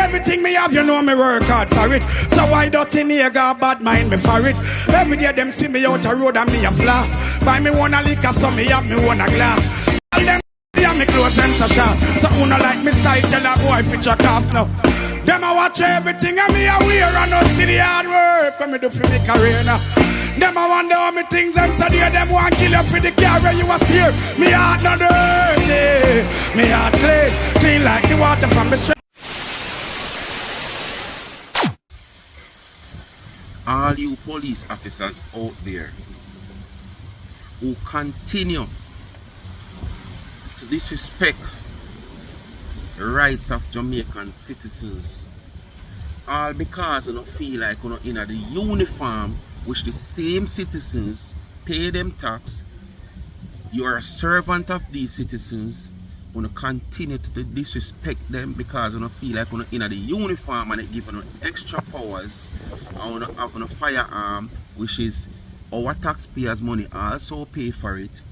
Everything me have, you know me work hard for it. So why don't you nigga bad mind me for it? Every day them see me out a road and me a flash. Buy me one a liquor, so me have me one a glass. All them me close them so sharp. So who no like me style, tell a boy fit your calf now. Them a watch everything and me a wear and no see the hard work when me do for me career now. Them a wonder how me things and so there them want kill you for the car where you was here. Me heart not dirty, me heart clean, clean like the water from the stream. All you police officers out there who continue to disrespect the rights of Jamaican citizens, all because you don't feel like you're in the uniform which the same citizens pay them tax. You are a servant of these citizens. You continue to disrespect them because you don't feel like you're in the uniform and they give you extra powers and you have a firearm, which is our taxpayers' money also pay for it.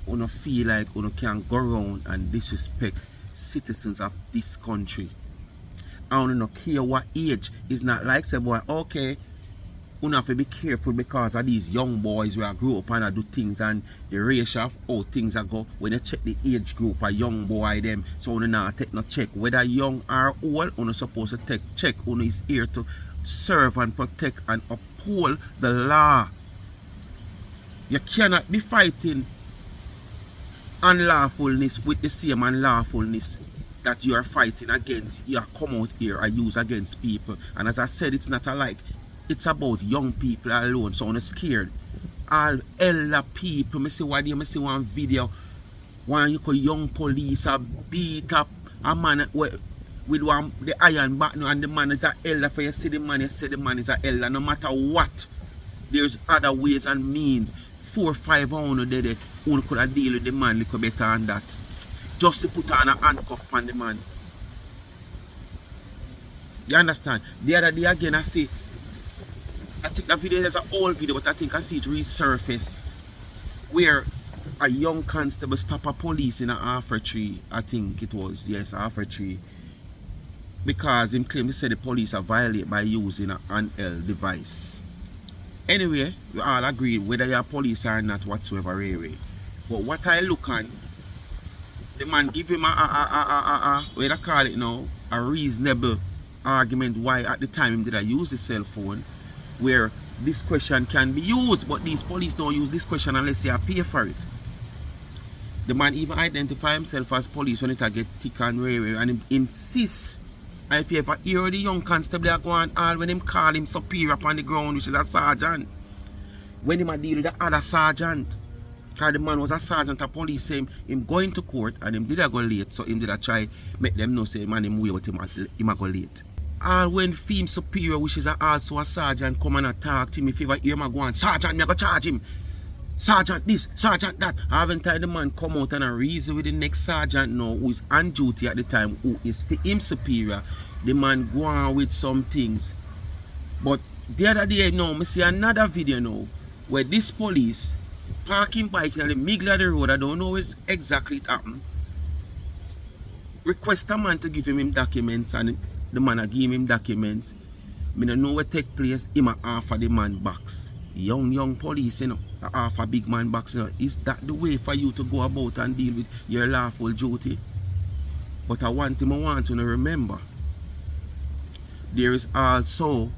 You don't feel like you can go around and disrespect citizens of this country. And you don't care what age. It's not like say boy, okay, you have to be careful because of these young boys who grow up and do things and the ratio of how things are go when you check the age group a young boy them, so you not take no check whether young or old. You supposed to take check. You is here to serve and protect and uphold the law. You cannot be fighting unlawfulness with the same unlawfulness that you are fighting against. You come out here and use against people. And as I said, it's not alike. It's about young people alone, so I'm scared. All elder people, I see one video, one young police beat up a man with the iron button, and the man is an elder. For you see the man, you say the man is an elder. No matter what, there's other ways and means. 4 or 5 hours there, who could have deal with the man a little better than that. Just to put on a handcuff on the man. You understand? The other day again, I see. I think that video is an old video, but I think I see it resurface where a young constable stopped a police in an offer tree. I think it was, yes, offer tree, because him claimed to say the police are violate by using an handheld device. Anyway, we all agree whether you're police or not whatsoever, really. But what I look on, the man give him what I call it now, a reasonable argument why at the time he did I use the cell phone, where this question can be used, but these police don't use this question unless you pay for it. The man even identify himself as police when it get thick and rare, and he insists. And if you ever hear the young constable go on all when him call him superior up on the ground, which is a sergeant, when him a deal with the other sergeant, because the man was a sergeant of police, him going to court and him did a go late, so him did a try make them know say man him way but him a go late. And when Femme Superior, which is also a sergeant, come and talk to him, if you ever hear him go on, sergeant, me go charge him. Sergeant this, sergeant that. I haven't had the man come out and reason with the next sergeant now, who is on duty at the time, who is for him superior. The man go on with some things. But the other day now, I see another video now, where this police parking bike in the middle of the road, I don't know exactly it happened. Request a man to give him documents, and the man a give him documents. I don't know what take place. Him a offer the man box. Young police, you know, offer big man box. You know. Is that the way for you to go about and deal with your lawful duty? But I want you to remember, there is also,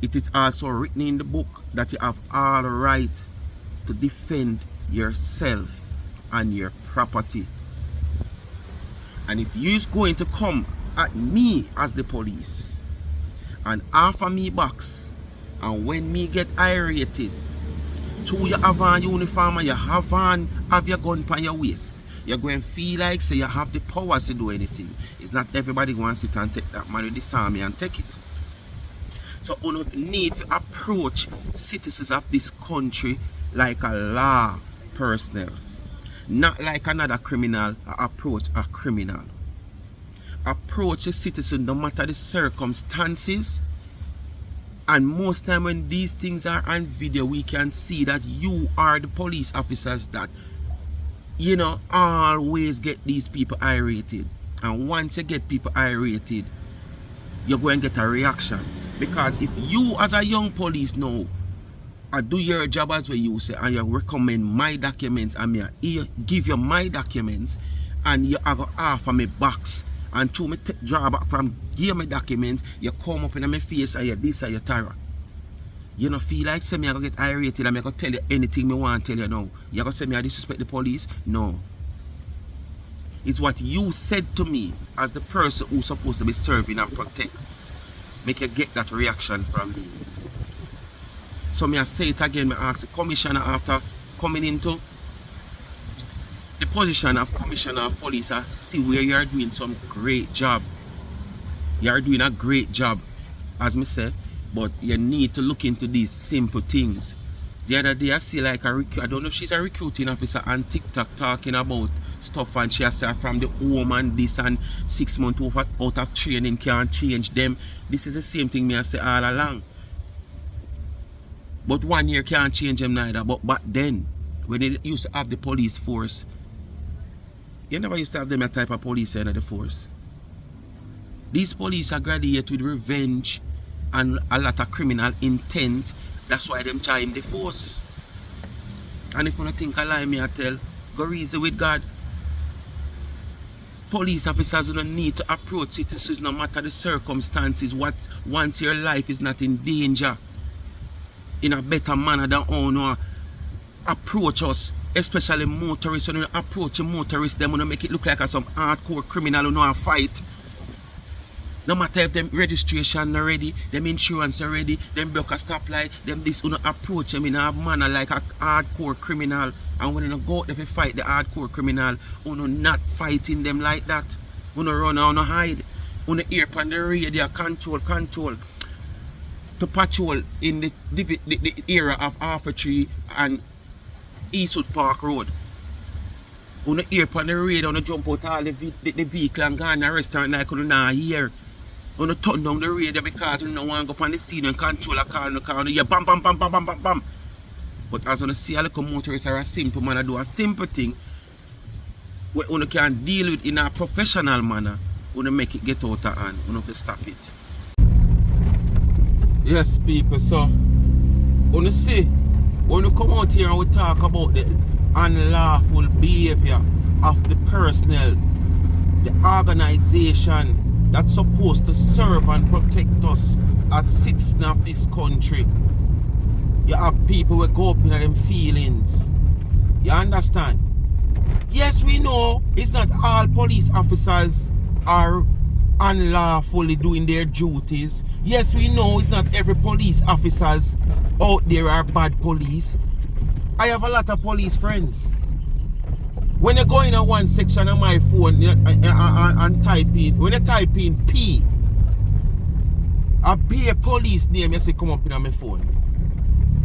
it is also written in the book that you have all right to defend yourself and your property. And if you're going to come at me as the police and offer me box, and when me get irritated, you have a uniform and you have your gun on your waist, you're going to feel like say you have the power to do anything. It's not everybody wants to sit and take that man with this army and take it. So you need to approach citizens of this country like a law personnel, not like another criminal. Approach a criminal. Approach a citizen no matter the circumstances. And most time when these things are on video, we can see that you are the police officers that, you know, always get these people irritated. And once you get people irritated, you're going to get a reaction. Because if you as a young police now, I do your job as what you say, and you recommend my documents, and me give you my documents, and you have half of my box, and through me draw back from give me documents, you come up in my face and you this or you terror. You don't feel like say me I go get irritated and I go tell you anything me want to tell you now. You go say me I disrespect the police? No. It's what you said to me as the person who's supposed to be serving and protect. Make you get that reaction from me. So me I say it again, me ask the commissioner after coming into the position of commissioner of police, I see where you are doing some great job. You are doing a great job, as me say, but you need to look into these simple things. The other day I see like I don't know if she's a recruiting officer on TikTok talking about stuff, and she has said from the home and this, and 6 months out of training can't change them. This is the same thing me I say all along. But 1 year can't change them neither. But back then, when they used to have the police force, you never used to have them a type of police in the force. These police are graduated with revenge and a lot of criminal intent. That's why them join the force. And if you don't think I lie, me I tell, go reason with God. Police officers don't need to approach citizens no matter the circumstances. Once your life is not in danger, in a better manner than how no approach us, especially motorists. When you approach a motorist, them want to make it look like some hardcore criminal who know a fight. No matter if them registration not ready, them insurance not ready, them block a stoplight, them this who approach them in a manner like a hardcore criminal. And when you go out there to fight the hardcore criminal, who not fighting them like that. Who run or hide. Who ear on the radio, control. To patrol in the area of Arthur and Eastwood Park Road. On the ear on the radio, on the jump out all the vehicle and go in the restaurant like you not here. On the turn down the radio because you don't want to go on the scene and control a car in the car. You bam bam bam bam bam bam bam. But as you see, a little motorists are a simple man, do a simple thing where you can deal with in a professional manner, you make it get out of hand, you have to stop it. Yes, people, so when you see, when you come out here and we talk about the unlawful behavior of the personnel, the organization that's supposed to serve and protect us as citizens of this country, you have people who go up in them feelings. You understand? Yes, we know it's not all police officers are unlawfully doing their duties. Yes, we know it's not every police officers out there are bad police. I have a lot of police friends. When you go in a one section of my phone and type in, when you type in P, a be a police name, you say come up in my phone.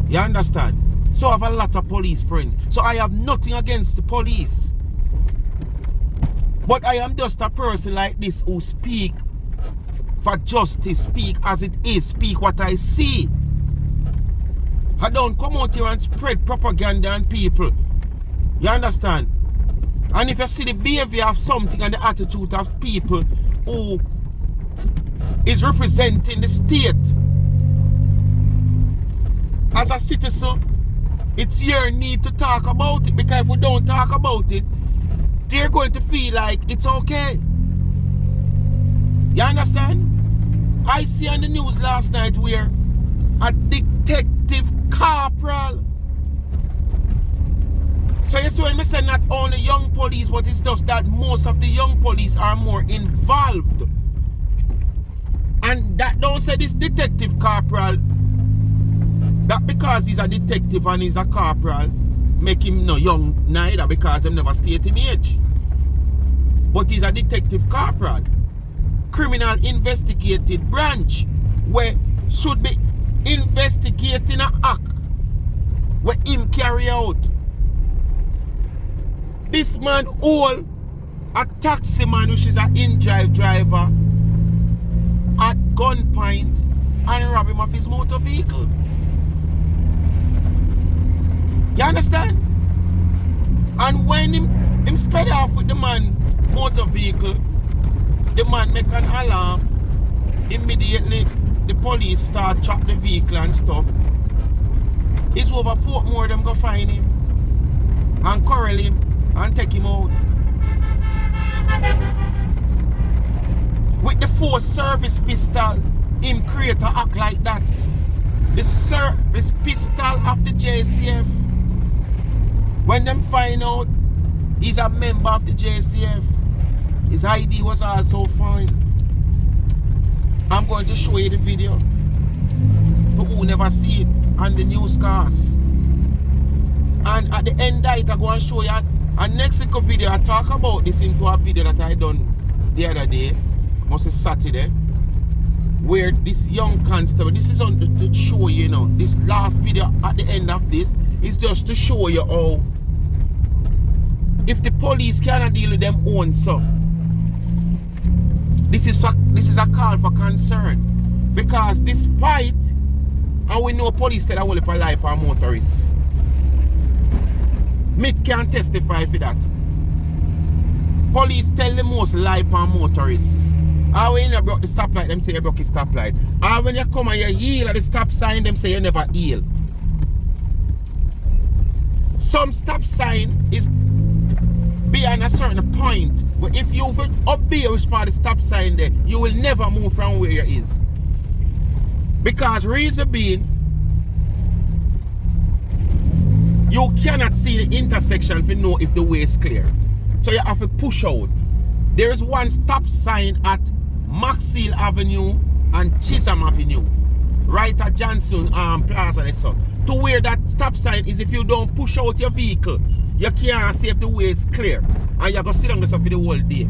You understand? So I have a lot of police friends. So I have nothing against the police. But I am just a person like this who speak for justice, speak as it is, speak what I see. I don't come out here and spread propaganda on people. You understand? And if you see the behavior of something and the attitude of people who is representing the state, as a citizen, it's your need to talk about it, because if we don't talk about it, they're going to feel like it's okay. You understand? I see on the news last night where a detective corporal. So you see when I say not only young police, but it's just that most of the young police are more involved. And that don't say this detective corporal, that because he's a detective and he's a corporal, make him no young neither, because him never state him age. But he's a detective corporal. Criminal investigative branch where should be investigating an act where him carry out. This man all a taximan, which is an in-drive driver, at gunpoint and rob him of his motor vehicle. You understand? And when him sped off with the man motor vehicle, The man make an alarm. Immediately, the police start trap the vehicle and stuff. It's over Portmore, them go find him and corral him and take him out. With the force service pistol, him create a act like that. The service pistol of the JCF. When them find out he's a member of the JCF, his ID was also found. I'm going to show you the video for who never see it on the newscast. And at the end of it, I'm going to show you a next video. I talk about this into a video that I done the other day, must be Saturday, where this young constable, this is on to show you, this last video at the end of this is just to show you how if the police cannot deal with them own so. This is a call for concern. Because despite, and we know police tell a whole heap of lie for motorists. Mick can testify for that. Police tell the most lie for motorists. And when you broke the stoplight, them say you broke the stoplight. And when you come and you yield at the stop sign, them say you never yield. Some stop sign is beyond a certain point. But if you obey which part of the stop sign there, you will never move from where you is. Because reason being, you cannot see the intersection to know if the way is clear. So you have to push out. There is one stop sign at Maxfield Avenue and Chisholm Avenue, right at Johnson Plaza. So to where that stop sign is, if you don't push out your vehicle, you can't see if the way is clear. And you're going to sit down there for the whole day.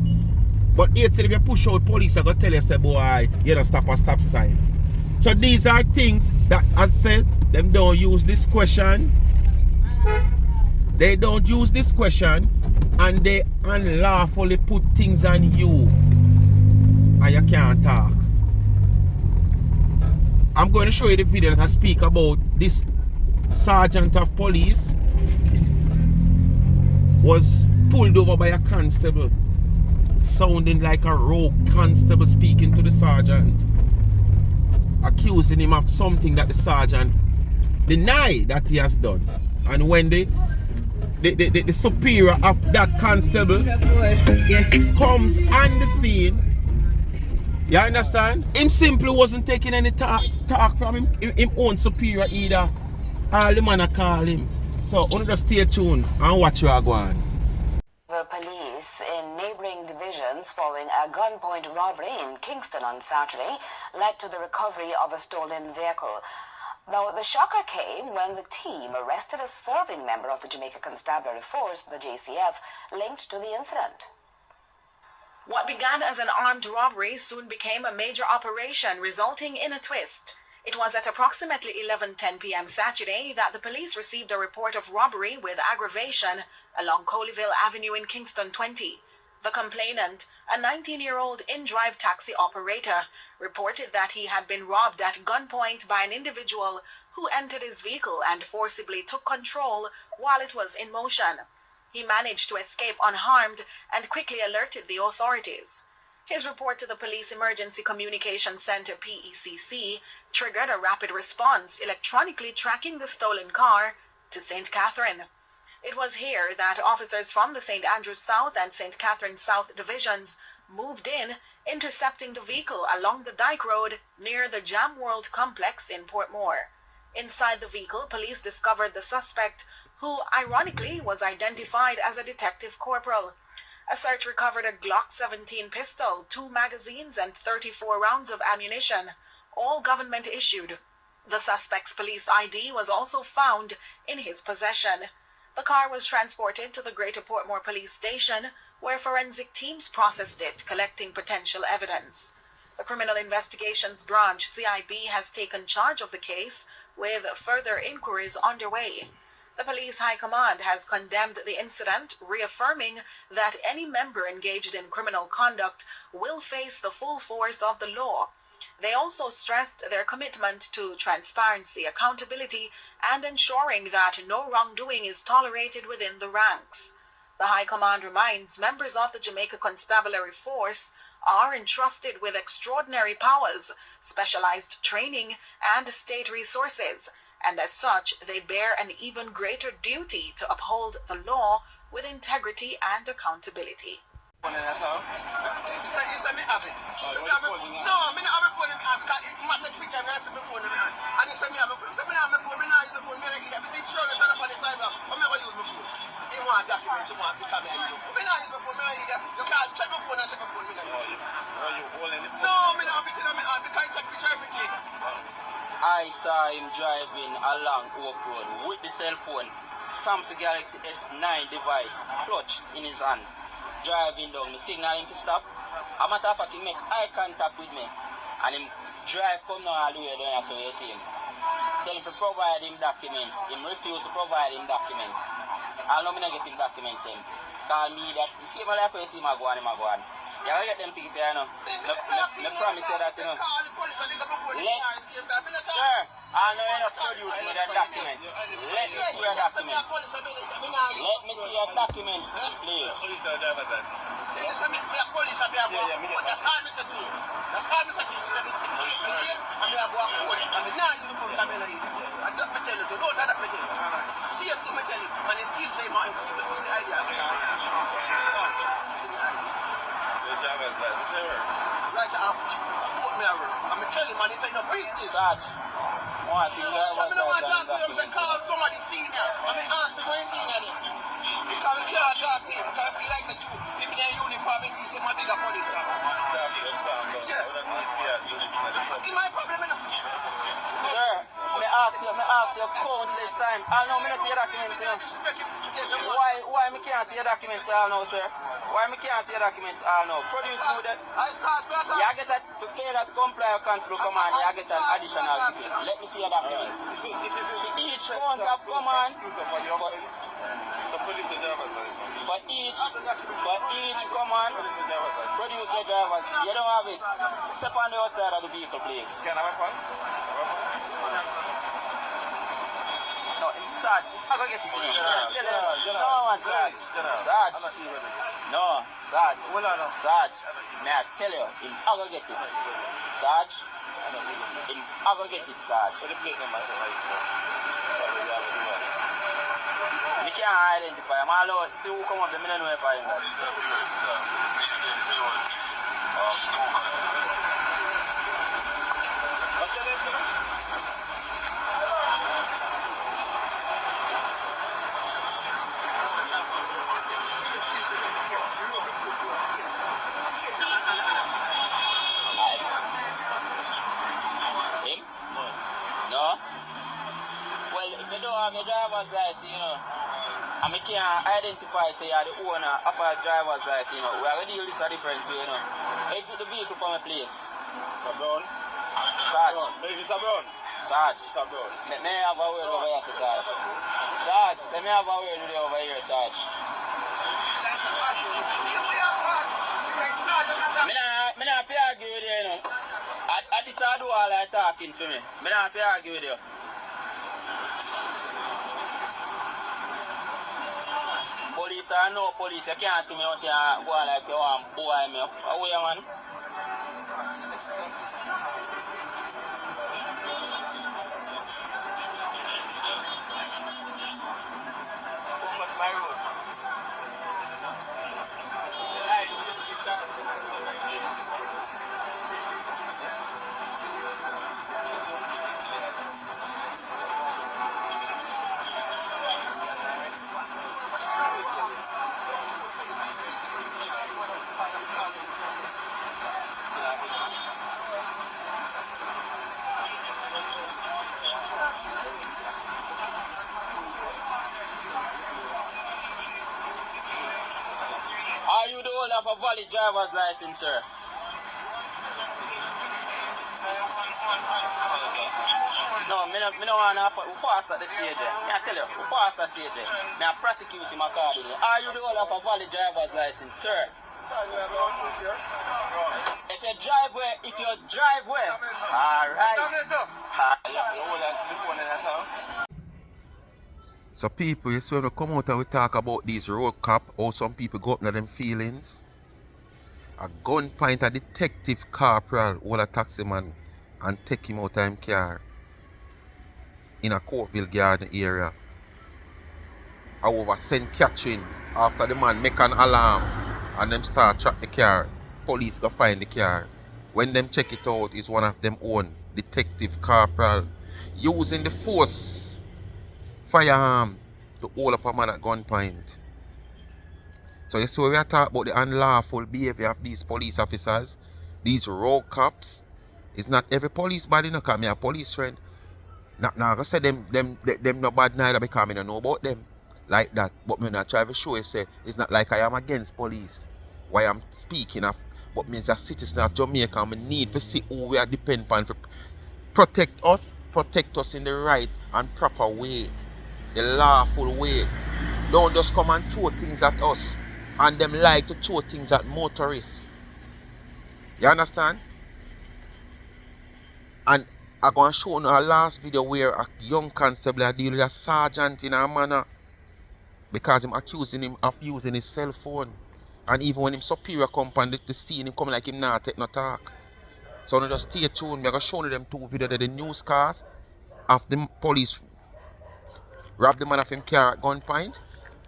But if you push out, police are going to tell you, say, boy, you don't stop a stop sign. So these are things that, as I said, them don't use discretion. They don't use discretion, and they unlawfully put things on you. And you can't talk. I'm going to show you the video that I speak about this sergeant of police was pulled over by a constable, sounding like a rogue constable speaking to the sergeant, accusing him of something that the sergeant denied that he has done. And when the superior of that constable comes on the scene, you understand? Him simply wasn't taking any talk from him own superior either. All the man call him. So, just stay tuned and watch you go on. The police in neighbouring divisions following a gunpoint robbery in Kingston on Saturday led to the recovery of a stolen vehicle. Now, the shocker came when the team arrested a serving member of the Jamaica Constabulary Force, the JCF, linked to the incident. What began as an armed robbery soon became a major operation, resulting in a twist. It was at approximately 11:10 p.m. Saturday that the police received a report of robbery with aggravation along Colleyville Avenue in Kingston 20. The complainant, a 19-year-old in-drive taxi operator, reported that he had been robbed at gunpoint by an individual who entered his vehicle and forcibly took control while it was in motion. He managed to escape unharmed and quickly alerted the authorities. His report to the Police Emergency Communications Center (PECC) triggered a rapid response, electronically tracking the stolen car to St. Catherine. It was here that officers from the St. Andrews South and St. Catherine South divisions moved in, intercepting the vehicle along the Dyke Road near the Jam World complex in Portmore. Inside the vehicle, police discovered the suspect, who ironically was identified as a detective corporal. A search recovered a Glock 17 pistol, 2 magazines, and 34 rounds of ammunition, all government issued. The suspect's police ID was also found in his possession. The car was transported to the Greater Portmore Police Station, where forensic teams processed it, collecting potential evidence. The Criminal Investigations Branch, CIB, has taken charge of the case, with further inquiries underway. The Police High Command has condemned the incident, reaffirming that any member engaged in criminal conduct will face the full force of the law. They also stressed their commitment to transparency, accountability, and ensuring that no wrongdoing is tolerated within the ranks. The High Command reminds members of the Jamaica Constabulary Force are entrusted with extraordinary powers, specialized training, and state resources, and as such, they bear an even greater duty to uphold the law with integrity and accountability. You say me have it. No, I mean I have a phone in my hand because you might take picture and I see my phone in my hand. And you say me have a phone. So me have my phone, me not use my phone, me not eat that. Me think sure they turn up on the side, but I'm not going to use my phone. You want documents, you want because me I use my phone. Me not use my phone, me not eat that. You can't check my phone and check my phone, me not use it. No, me not have it in my hand because you take picture everything. I saw him driving along Oak Road with the cell phone, Samsung Galaxy S9 device clutched in his hand. Driving down, me signal him to stop. A matter of fact, he make eye contact with me. And him drive come down all the way down, so you see him. Tell him to provide him documents. Him refuse to provide him documents. I know me not get him documents him. Call me that, you see my like you see my go on, him go on. You gotta get them tickets there, you know. Me promise you that, you know. Sir, I know you're not producing me the documents. Let me see your documents. Let me see your documents, please. Right after, put me around. I'm telling you, man, this ain't no business. Sarge, I want to see your I don't want to talk to him, documents. call somebody senior. I mean, ask him where he's senior there. Because we can't talk to him, because I feel like it's true. People in uniform, if he's my bigger police star. Yeah. It's my problem, you know. Sir, me ask you countless times. I know me not see your documents, you know. Why me can't see your documents all now, sir? Why me can't see your documents all now? Produce me that. You get that to fail to comply with constable command, you get an additional ticket. Let me see your documents. Each count of command for each command, produce your drivers. You don't have it. Step on the outside of the vehicle, please. Can I have one? No, Sarge, I'm going to get it. No, man, Sarge. Sarge. No, Sarge. Sarge. May I tell you, I'm going to get it. Sarge. I'm going to get it, Sarge. I can't identify him. All out, see who come up, I don't know if I am. Him? No? Well, if you don't have your driver's license, you know, and I can't identify, say you're the owner of a driver's license, you know, we are going to deal this a different way, you know. Exit the vehicle from a place. Mr. Brown? Sarge. Mr. Brown? Sarge. Mr. Brown? Let me have a word over here, Sarge. Sarge, let me have a word with you over here, Sarge. Me not fi argue with you, you know. I this I do all I talking for me. Me not fi argue with you. Police or no police, you can't see me out here go like you want boy me up. How you, man? Are you the owner of a valid driver's license, sir? No, me no want to pass at the stage. I tell you, we pass at the stage. Me I prosecute him accordingly. Are you the owner of a valid driver's license, sir? If you drive well, alright. So people, you see when we come out and we talk about these road cop, how some people go up to them feelings. A gunpoint a detective corporal hold a taximan and take him out of him car in a Courtville Garden area. However, St. Catherine, after the man make an alarm and them start track the car, police go find the car. When them check it out, is one of them own detective corporal using the force firearm to hold up a man at gunpoint. So you see we are talking about the unlawful behavior of these police officers, these rogue cops. It's not every police body no come here, police friend. Now I say them no bad neither because I don't know about them like that. But me not try to show you say it's not like I am against police. Why I'm speaking of, but me as a citizen of Jamaica, I need to see who we are depend on for protect us in the right and proper way, the lawful way. Don't just come and throw things at us. And them like to throw things at motorists. You understand? And I'm going to show you a last video where a young constable deal with a sergeant in a manner because I'm accusing him of using his cell phone. And even when him superior come and the scene, him come like him not take no talk. So now just stay tuned. I'm going to show you them two videos that the news cars of the police rob the man of him car at gunpoint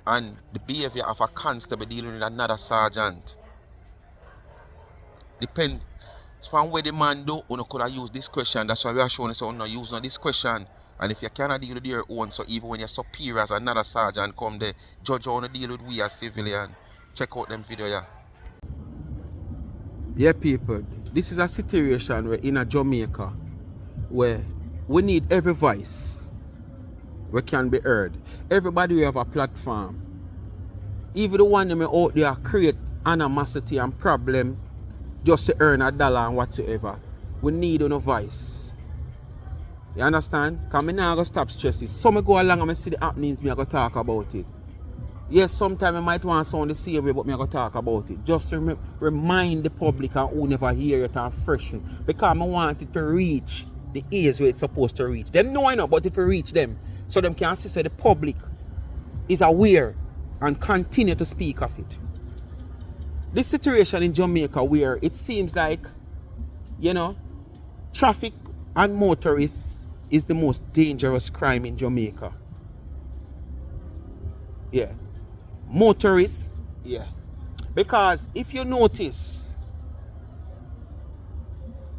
and the behavior of a constable dealing with another sergeant. Depend on where the man do, you could have used discretion. That's why we are showing you so you use no discretion. And if you cannot deal with your own, so even when your superior as another sergeant come there, judge how to deal with we as civilian. Check out them video, yeah. Yeah, people, this is a situation where in a Jamaica where we need every voice where can be heard. Everybody will have a platform. Even the one that may out there create animosity and problem just to earn $1 and whatsoever. We need no voice. You understand? Because I'm not going to stop stressing. Some go along and I see the happenings, I'm going to talk about it. Yes, sometimes I might want to sound the same way, but I'm going to talk about it. Just to remind the public and who never hear it and freshen. Because I want it to reach the ears where it's supposed to reach. Them know I know, but if it reach them, so them can see the public is aware and continue to speak of it. This situation in Jamaica where it seems like, traffic and motorists is the most dangerous crime in Jamaica. Yeah. Motorists, yeah. Because if you notice,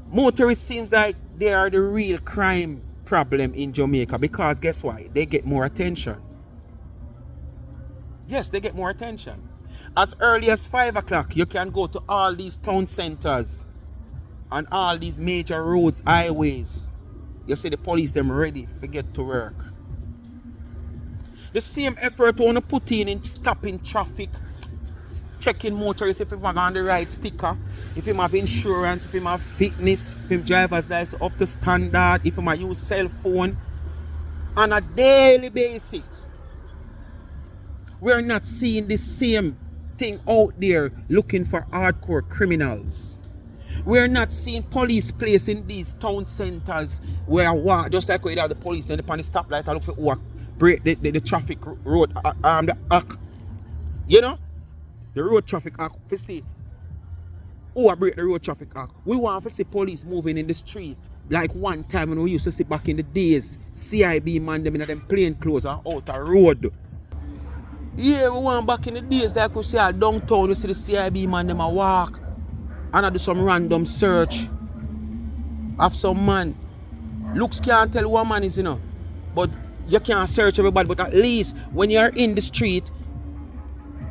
motorists seems like they are the real crime problem in Jamaica because guess why? They get more attention. Yes, they get more attention. As early as 5 o'clock, you can go to all these town centers and all these major roads, highways. You see the police them ready to get to work. The same effort we want to put in stopping traffic, checking motorists if he have on the right sticker, if he have insurance, if he have fitness, if he driver's license up to standard, if he might use cell phone on a daily basis. We're not seeing the same thing out there looking for hardcore criminals. We're not seeing police placed in these town centers where just like we have the police on the stoplight and look for who break the traffic road the act. The road traffic act to see who break the road traffic act. We want to see police moving in the street like one time when we used to see back in the days CIB man them in them plain clothes and out a road. Yeah, we want back in the days like we see downtown, we see the CIB man them a walk and I do some random search of some man. Looks can't tell who a man is, but you can't search everybody. But at least when you're in the street,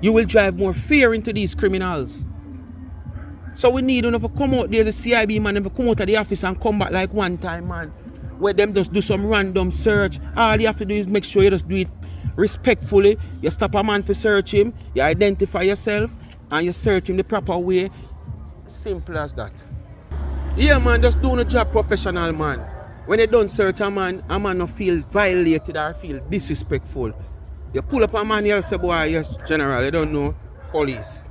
you will drive more fear into these criminals. So we need to come out there, the CIB man, to come out of the office and come back like one time, man. Where them just do some random search. All you have to do is make sure you just do it respectfully. You stop a man for search him, you identify yourself, and you search him the proper way. Simple as that. Yeah, man, just do the job professional, man. When you don't search a man don't feel violated or feel disrespectful. You pull up a man, you say, boy, yes, general, you don't know, police.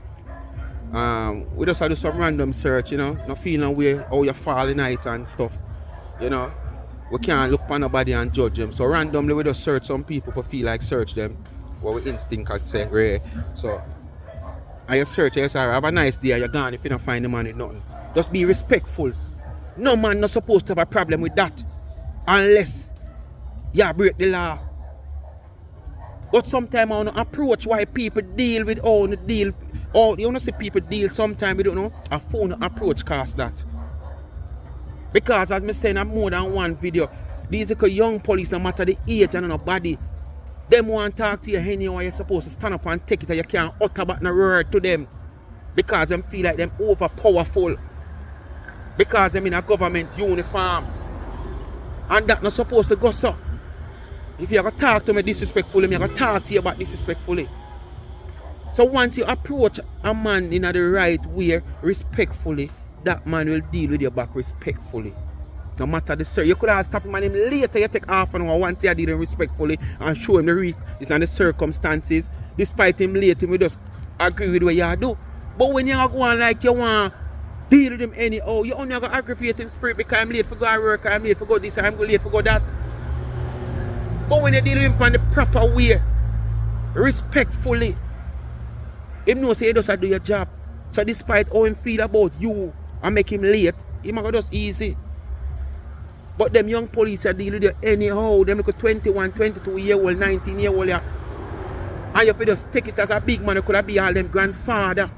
We just have to do some random search, not feel no way how you fall in night and stuff, We can't look for nobody and judge them. So randomly we just search some people for feel like search them. What we instinct could say, right? So and you search, you say, have a nice day, and you're gone if you don't find the man with nothing. Just be respectful. No man not supposed to have a problem with that unless you break the law. But sometimes I want to approach why people deal with all the deal. Or you want to see people deal sometimes, we don't know. A phone approach costs that. Because as me saying in more than one video, these are young police, no matter the age and nobody. Them want to talk to you anyhow, you're supposed to stand up and take it and you can't utter back no word to them. Because them feel like them overpowerful. Because them in a government uniform. And that not supposed to go so. If you're going to talk to me disrespectfully, I'm going to talk to you about disrespectfully. So once you approach a man in the right way, respectfully, that man will deal with you back respectfully. No matter the sir. You could have stopped him and him later you take half an hour once you deal respectfully and show him it's on the circumstances. Despite him late, he will just agree with what you do. But when you go on like you want deal with him anyhow, you only have aggravating spirit because I'm late for go to work, I'm late for go this, I'm late for go that. But when you deal with him in the proper way, respectfully, him knows he does do your job. So despite how him feel about you and make him late, he might go just easy. But them young police are dealing with you anyhow. Them look 21, 22 year old, 19 year old. And you feel just take it as a big man, you could have be all them grandfather.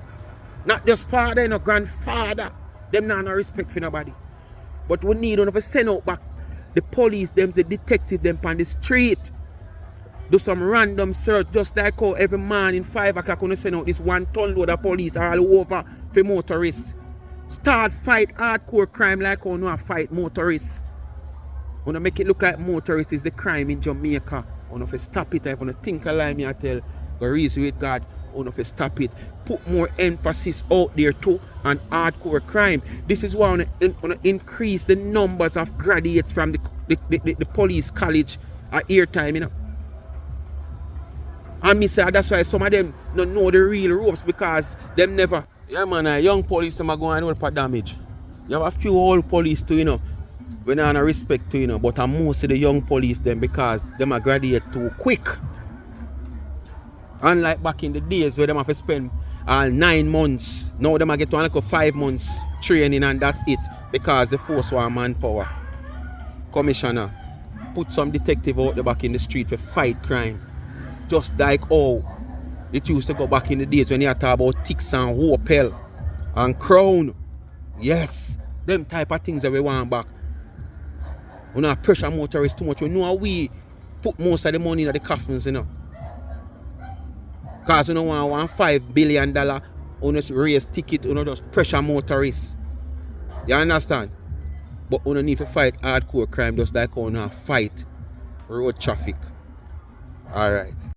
Not just father, you know, grandfather. Them not no respect for nobody. But we need to send out back the police, them, the detective, them on the street. Do some random search, just like how every morning 5 o'clock when you send out this 1 ton load of police all over for motorists. Start fight hardcore crime like how no fight motorists. Wanna make it look like motorists is the crime in Jamaica. Wanna stop it. I wanna think a lie me I tell. Go reason with God. Wanna stop it. Put more emphasis out there too on hardcore crime. This is why I wanna increase the numbers of graduates from the police college at airtime, you know. And me say that's why some of them don't know the real ropes because them never. Yeah man, young police them are going to for damage. You have a few old police too, you know. We don't have respect to, you know, but most of the young police them because them are graduate too quick. Unlike back in the days where them have to spend 9 months. Now them are get to like 5 months training and that's it. Because the force was manpower. Commissioner, put some detective out there back in the street for fight crime. Just like how it used to go back in the days when you talk about ticks and Opel and Crown. Yes, them type of things that we want back. We don't pressure motorists too much. We know we put most of the money in the coffins, you know. Because we don't want $5 billion on us raise ticket, we don't just pressure motorists. You understand? But we don't need to fight hardcore crime just like we don't fight road traffic. Alright.